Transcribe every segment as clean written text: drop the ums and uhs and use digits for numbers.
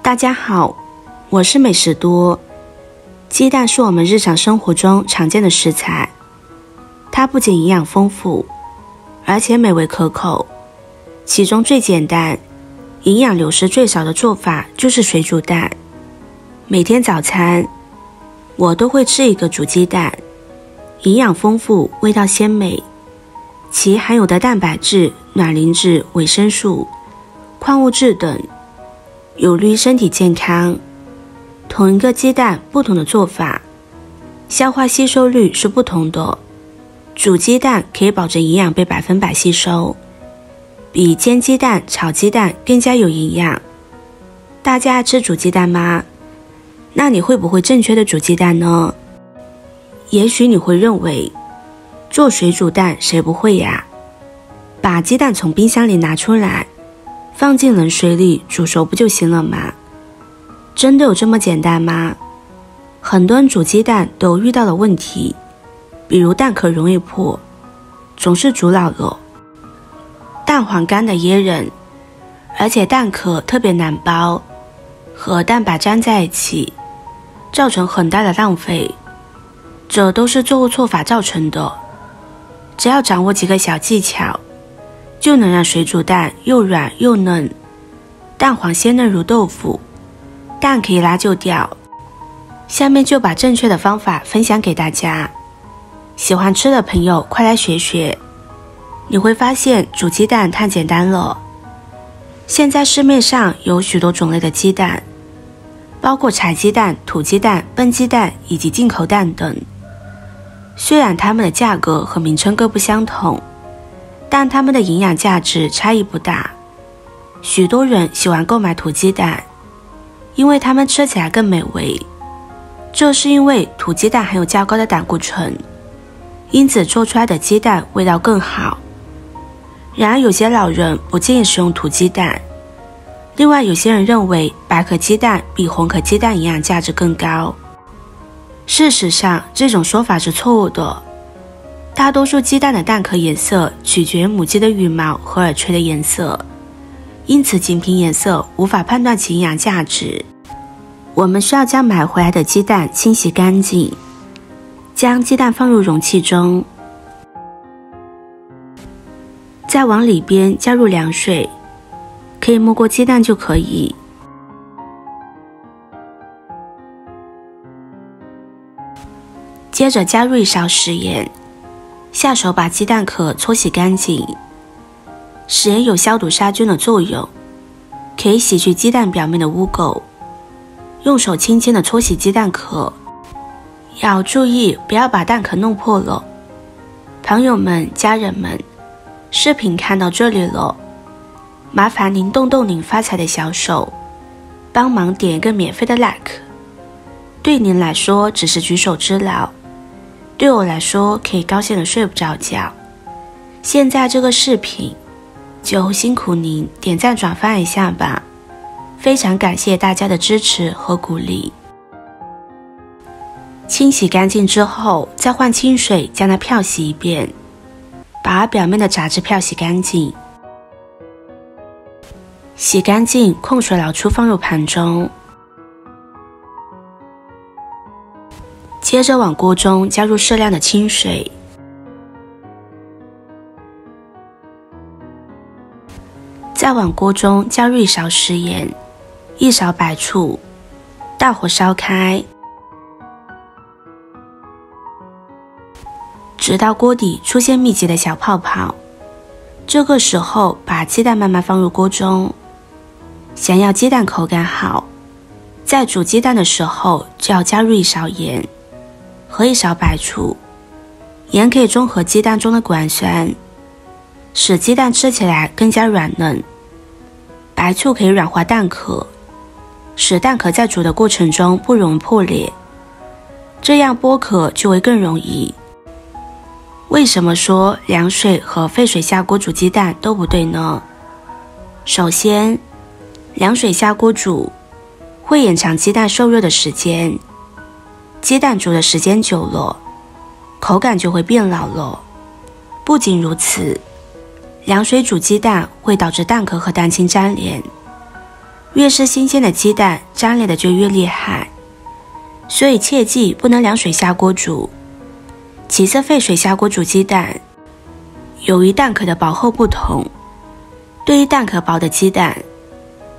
大家好，我是美食多。鸡蛋是我们日常生活中常见的食材，它不仅营养丰富，而且美味可口。其中最简单、营养流失最少的做法就是水煮蛋。每天早餐，我都会吃一个煮鸡蛋，营养丰富，味道鲜美。其含有的蛋白质、卵磷脂、维生素、矿物质等，有利于身体健康。同一个鸡蛋，不同的做法，消化吸收率是不同的。煮鸡蛋可以保证营养被100%吸收，比煎鸡蛋、炒鸡蛋更加有营养。大家爱吃煮鸡蛋吗？那你会不会正确的煮鸡蛋呢？也许你会认为，做水煮蛋谁不会呀？把鸡蛋从冰箱里拿出来，放进冷水里煮熟不就行了吗？真的有这么简单吗？很多人煮鸡蛋都遇到了问题，比如蛋壳容易破，总是煮老了，蛋黄干的噎人，而且蛋壳特别难剥，和蛋白粘在一起，造成很大的浪费。这都是做错法造成的。只要掌握几个小技巧，就能让水煮蛋又软又嫩，蛋黄鲜嫩如豆腐，蛋可以拉就掉。下面就把正确的方法分享给大家，喜欢吃的朋友快来学学。你会发现煮鸡蛋太简单了。现在市面上有许多种类的鸡蛋，包括柴鸡蛋、土鸡蛋、笨鸡蛋以及进口蛋等。虽然它们的价格和名称各不相同，但它们的营养价值差异不大。许多人喜欢购买土鸡蛋，因为它们吃起来更美味。这是因为土鸡蛋含有较高的胆固醇，因此做出来的鸡蛋味道更好。然而有些老人不建议食用土鸡蛋。另外有些人认为白壳鸡蛋比红壳鸡蛋营养价值更高。事实上，这种说法是错误的。大多数鸡蛋的蛋壳颜色取决于母鸡的羽毛和耳垂的颜色，因此仅凭颜色无法判断其营养价值。我们需要将买回来的鸡蛋清洗干净，将鸡蛋放入容器中，再往里边加入凉水，可以没过鸡蛋就可以。接着加入1勺食盐，下手把鸡蛋壳搓洗干净。食盐有消毒杀菌的作用，可以洗去鸡蛋表面的污垢。用手轻轻地搓洗鸡蛋壳，要注意不要把蛋壳弄破了。朋友们、家人们，视频看到这里了，麻烦您动动您发财的小手，帮忙点一个免费的 like。 对您来说只是举手之劳，对我来说可以高兴的睡不着觉。现在这个视频就辛苦您点赞转发一下吧，非常感谢大家的支持和鼓励。清洗干净之后，再换清水将它漂洗一遍，把表面的杂质漂洗干净。洗干净，控水捞出，放入盘中。接着往锅中加入适量的清水，再往锅中加入1勺食盐、1勺白醋，大火烧开，直到锅底出现密集的小泡泡。这个时候把鸡蛋慢慢放入锅中。想要鸡蛋口感好，在煮鸡蛋的时候就要加入1勺盐和1勺白醋。盐可以中和鸡蛋中的谷氨酸，使鸡蛋吃起来更加软嫩。白醋可以软化蛋壳，使蛋壳在煮的过程中不容易破裂，这样剥壳就会更容易。为什么说凉水和沸水下锅煮鸡蛋都不对呢？首先，凉水下锅煮会延长鸡蛋受热的时间，鸡蛋煮的时间久了，口感就会变老了。不仅如此，凉水煮鸡蛋会导致蛋壳和蛋清粘连，越是新鲜的鸡蛋，粘连的就越厉害，所以切记不能凉水下锅煮。其次，沸水下锅煮鸡蛋，由于蛋壳的薄厚不同，对于蛋壳薄的鸡蛋，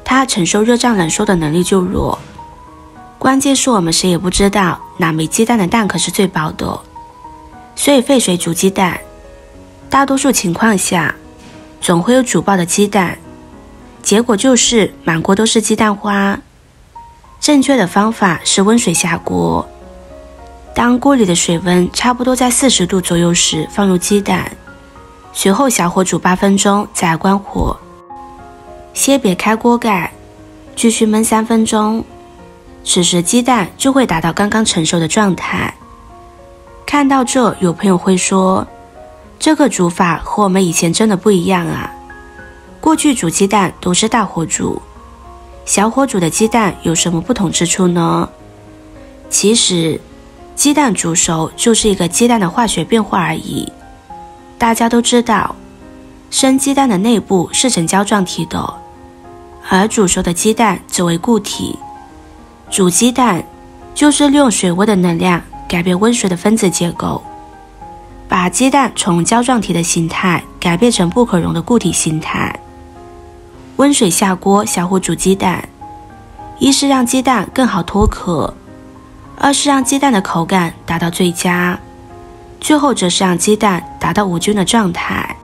它承受热胀冷缩的能力就弱。关键是我们谁也不知道哪枚鸡蛋的蛋壳是最薄的，所以沸水煮鸡蛋，大多数情况下总会有煮爆的鸡蛋，结果就是满锅都是鸡蛋花。正确的方法是温水下锅，当锅里的水温差不多在40度左右时，放入鸡蛋，随后小火煮8分钟，再关火，先别开锅盖，继续焖3分钟。此时鸡蛋就会达到刚刚成熟的状态。看到这，有朋友会说，这个煮法和我们以前真的不一样啊。过去煮鸡蛋都是大火煮，小火煮的鸡蛋有什么不同之处呢？其实鸡蛋煮熟就是一个鸡蛋的化学变化而已。大家都知道，生鸡蛋的内部是呈胶状体的，而煮熟的鸡蛋则为固体。煮鸡蛋就是利用水温的能量改变温水的分子结构，把鸡蛋从胶状体的形态改变成不可溶的固体形态。温水下锅小火煮鸡蛋，一是让鸡蛋更好脱壳，二是让鸡蛋的口感达到最佳，最后则是让鸡蛋达到无菌的状态。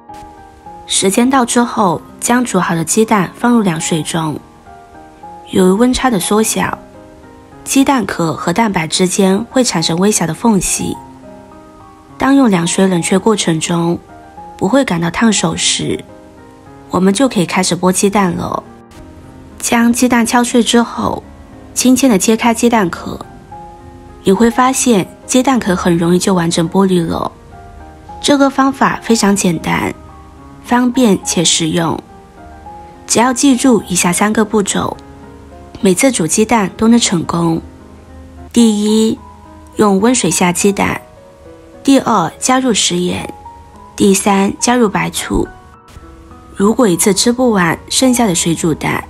时间到之后，将煮好的鸡蛋放入凉水中，由于温差的缩小，鸡蛋壳和蛋白之间会产生微小的缝隙。当用凉水冷却过程中不会感到烫手时，我们就可以开始剥鸡蛋了。将鸡蛋敲碎之后，轻轻地揭开鸡蛋壳，你会发现鸡蛋壳很容易就完整剥离了。这个方法非常简单，方便且实用。只要记住以下3个步骤，每次煮鸡蛋都能成功。第一，用温水下鸡蛋。第二，加入食盐。第三，加入白醋。如果一次吃不完剩下的水煮蛋，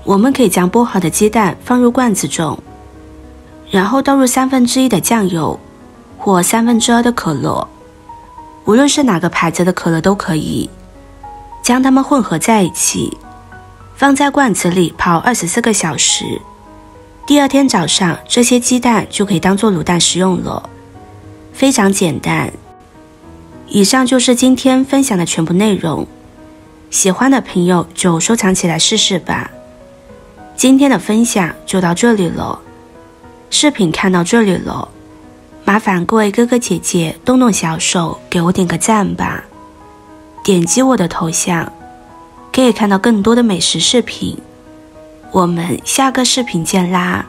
我们可以将剥好的鸡蛋放入罐子中，然后倒入1/3的酱油或2/3的可乐，无论是哪个牌子的可乐都可以，将它们混合在一起，放在罐子里泡24个小时。第二天早上，这些鸡蛋就可以当做卤蛋食用了，非常简单。以上就是今天分享的全部内容，喜欢的朋友就收藏起来试试吧。今天的分享就到这里了，视频看到这里了，麻烦各位哥哥姐姐动动小手给我点个赞吧。点击我的头像，可以看到更多的美食视频。我们下个视频见啦！